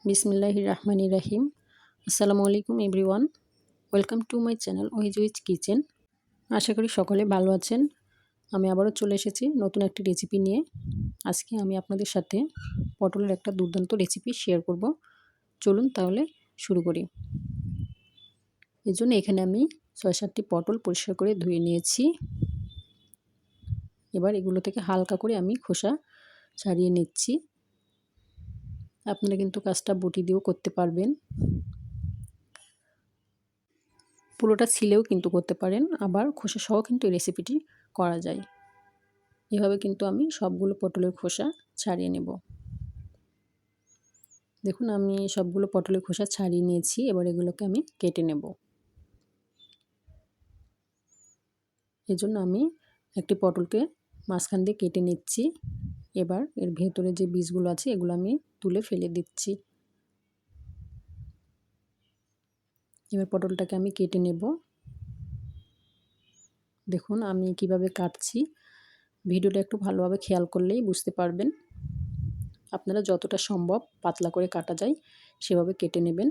বিসমিল্লাহির রহমানির রহিম। আসসালামু আলাইকুম everyone, welcome to my channel ওহিজুইজ কিচেন। আশা করি সকলে ভালো আছেন। আমি আবারও চলে এসেছি নতুন একটি রেসিপি নিয়ে। আজকে আমি আপনাদের সাথে পটলের একটা দুর্দান্ত রেসিপি শেয়ার করব। চলুন তাহলে শুরু করি। এর জন্য এখানে আমি ৬-৭টি পটল পরিষ্কার করে ধুয়ে নিয়েছি। এবার এগুলো থেকে হালকা করে আমি খোসা ছাড়িয়ে নিচ্ছি। আপনারা কিন্তু কাজটা বটি দিয়েও করতে পারবেন, পুরোটা ছিলেও কিন্তু করতে পারেন, আবার খোসা সহ কিন্তু এই রেসিপিটি করা যায়। এভাবে কিন্তু আমি সবগুলো পটলের খোসা ছাড়িয়ে নেব। দেখুন আমি সবগুলো পটলের খোসা ছাড়িয়ে নিয়েছি। এবার এগুলোকে আমি কেটে নেব। এজন্য আমি একটি পটলকে মাঝখান দিয়ে কেটে নিচ্ছি। এবার এর ভেতরে যে বীজগুলো আছে এগুলো আমি তুলে ফেলে দিচ্ছি। এবার পটলটাকে আমি কেটে নেব। দেখুন আমি কিভাবে কাটছি, ভিডিওটা একটু ভালোভাবে খেয়াল করলেই বুঝতে পারবেন। আপনারা যতটা সম্ভব পাতলা করে কাটা যায় সেভাবে কেটে নেবেন।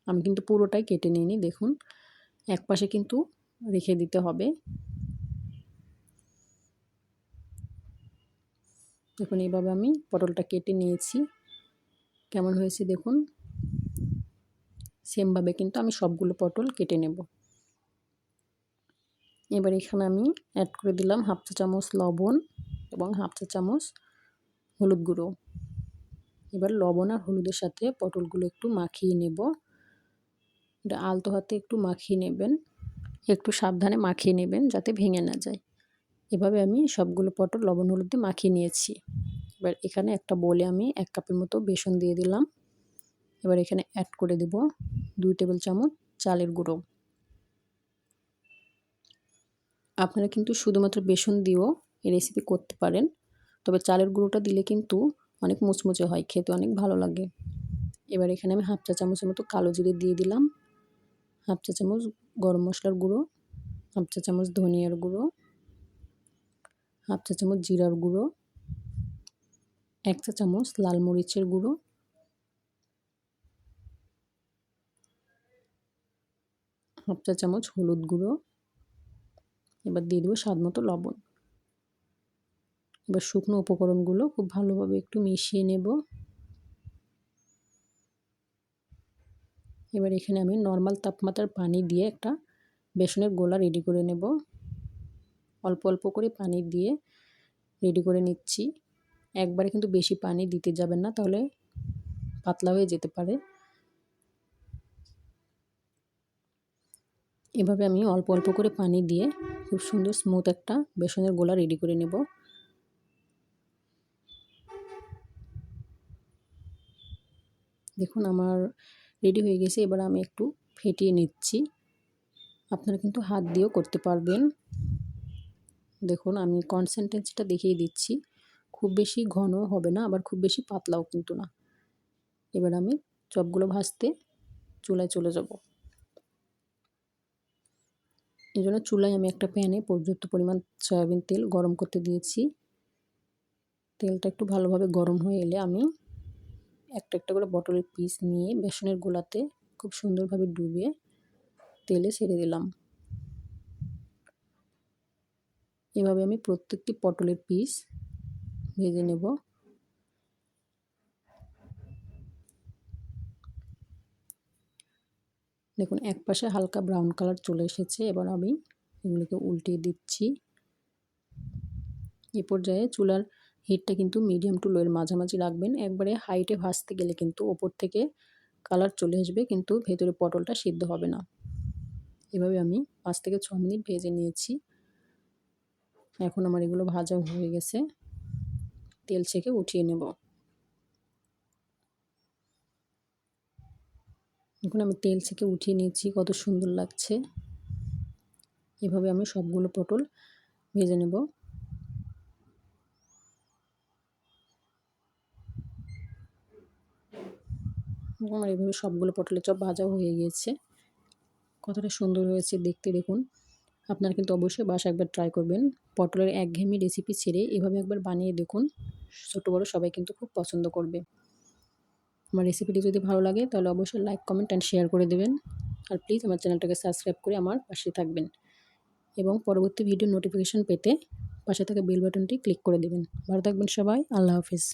আমি কিন্তু পুরোটাই কেটে নিইনি, দেখুন একপাশে কিন্তু রেখে দিতে হবে। দেখুন এইভাবে আমি পটলটা কেটে নিয়েছি। কেমন হয়েছে দেখুন। সেমভাবে কিন্তু আমি সবগুলো পটল কেটে নেব। এবার এখানে আমি অ্যাড করে দিলাম হাফ চা চামচ লবণ এবং হাফ চা চামচ হলুদ গুঁড়ো। এবার লবণ আর হলুদের সাথে পটলগুলো একটু মাখিয়ে নেব। এটা আলতো হাতে একটু মাখিয়ে নেবেন, একটু সাবধানে মাখিয়ে নেবেন যাতে ভেঙে না যায়। এভাবে আমি সবগুলো পটল লবণ হলুদ দিয়ে মাখিয়ে নিয়েছি। এবার এখানে একটা বোলে আমি 1 কাপের মতো বেসন দিয়ে দিলাম। এবার এখানে অ্যাড করে দেব 2 টেবিল চামচ চালের গুঁড়ো। আপনারা কিন্তু শুধুমাত্র বেসন দিয়েও এই রেসিপি করতে পারেন, তবে চালের গুঁড়োটা দিলে কিন্তু অনেক মুচমুচে হয়, খেতে অনেক ভালো লাগে। এবার এখানে আমি হাফ চা চামচের মতো কালো জিরে দিয়ে দিলাম, হাফ চা চামচ গরম মশলার গুঁড়ো, হাফ চা চামচ ধনিয়ার গুঁড়ো, হাফ চা চামচ জিরার গুঁড়ো, 1 চা চামচ লাল মরিচের গুঁড়ো, হাফ চা চামচ হলুদ গুঁড়ো। এবার দিয়ে দেবো স্বাদ মতো লবণ। এবার শুকনো উপকরণগুলো খুব ভালোভাবে একটু মিশিয়ে নেব। এবার এখানে আমি নর্মাল তাপমাত্রার পানি দিয়ে একটা বেসনের গোলা রেডি করে নেব। অল্প অল্প করে পানি দিয়ে রেডি করে নিচ্ছি। একবারে কিন্তু বেশি পানি দিতে যাবেন না, তাহলে পাতলা হয়ে যেতে পারে। এভাবে আমি অল্প অল্প করে পানি দিয়ে খুব সুন্দর স্মুথ একটা বেসনের গোলা রেডি করে নেব। দেখুন আমার রেডি হয়ে গেছে। এবার আমি একটু ফেটিয়ে নিচ্ছি। আপনারা কিন্তু হাত দিয়েও করতে পারবেন। দেখুন আমি কনসিস্টেন্সিটা দেখিয়ে দিচ্ছি, খুব বেশি ঘনও হবে না, আবার খুব বেশি পাতলাও কিন্তু না। এবার আমি চপগুলো ভাজতে চুলায় চলে যাব। এই জন্য চুলায় আমি একটা প্যানে পর্যাপ্ত পরিমাণ সয়াবিন তেল গরম করতে দিয়েছি। তেলটা একটু ভালোভাবে গরম হয়ে এলে আমি একটা একটা করে পটলের পিস নিয়ে বেসনের গোলাতে খুব সুন্দরভাবে ডুবিয়ে তেলে ছেড়ে দিলাম। এভাবে আমি প্রত্যেকটি পটলের পিস ভেজে নেব। দেখুন এক পাশে হালকা ব্রাউন কালার চলে এসেছে। এবার আমি এগুলোকে উল্টিয়ে দিচ্ছি। এই পর্যায়ে চুলার হিটটা কিন্তু মিডিয়াম টু লোয়ের মাঝামাঝি রাখবেন। একবারে হাইটে ভাজতে গেলে কিন্তু ওপর থেকে কালার চলে আসবে, কিন্তু ভেতরে পটলটা সিদ্ধ হবে না। এভাবে আমি 5 থেকে 6 মিনিট ভেজে নিয়েছি। এখন আমার এগুলো ভাজা হয়ে গেছে। তেল ছেঁকে উঠিয়ে নেব। এখন আমি তেল ছেঁকে উঠিয়ে নিয়েছি, কত সুন্দর লাগছে। এভাবে আমি সবগুলো পটল ভেজে নেব। আমার এভাবে সবগুলো পটলের চপ ভাজা হয়ে গিয়েছে। কতটা সুন্দর হয়েছে দেখতে দেখুন। আপনারা কিন্তু অবশ্যই বাসায় একবার ট্রাই করবেন। পটলের একঘেয়েমি রেসিপি ছেড়ে এভাবে একবার বানিয়ে দেখুন। ছোট বড় সবাই কিন্তু খুব পছন্দ করবে। আমার রেসিপিটি যদি ভালো লাগে তাহলে অবশ্যই লাইক, কমেন্ট অ্যান্ড শেয়ার করে দেবেন। আর প্লিজ আমার চ্যানেলটাকে সাবস্ক্রাইব করে আমার পাশে থাকবেন এবং পরবর্তী ভিডিও নোটিফিকেশন পেতে পাশে থাকা বেল বাটনটি ক্লিক করে দেবেন। ভালো থাকবেন সবাই। আল্লাহ হাফেজ।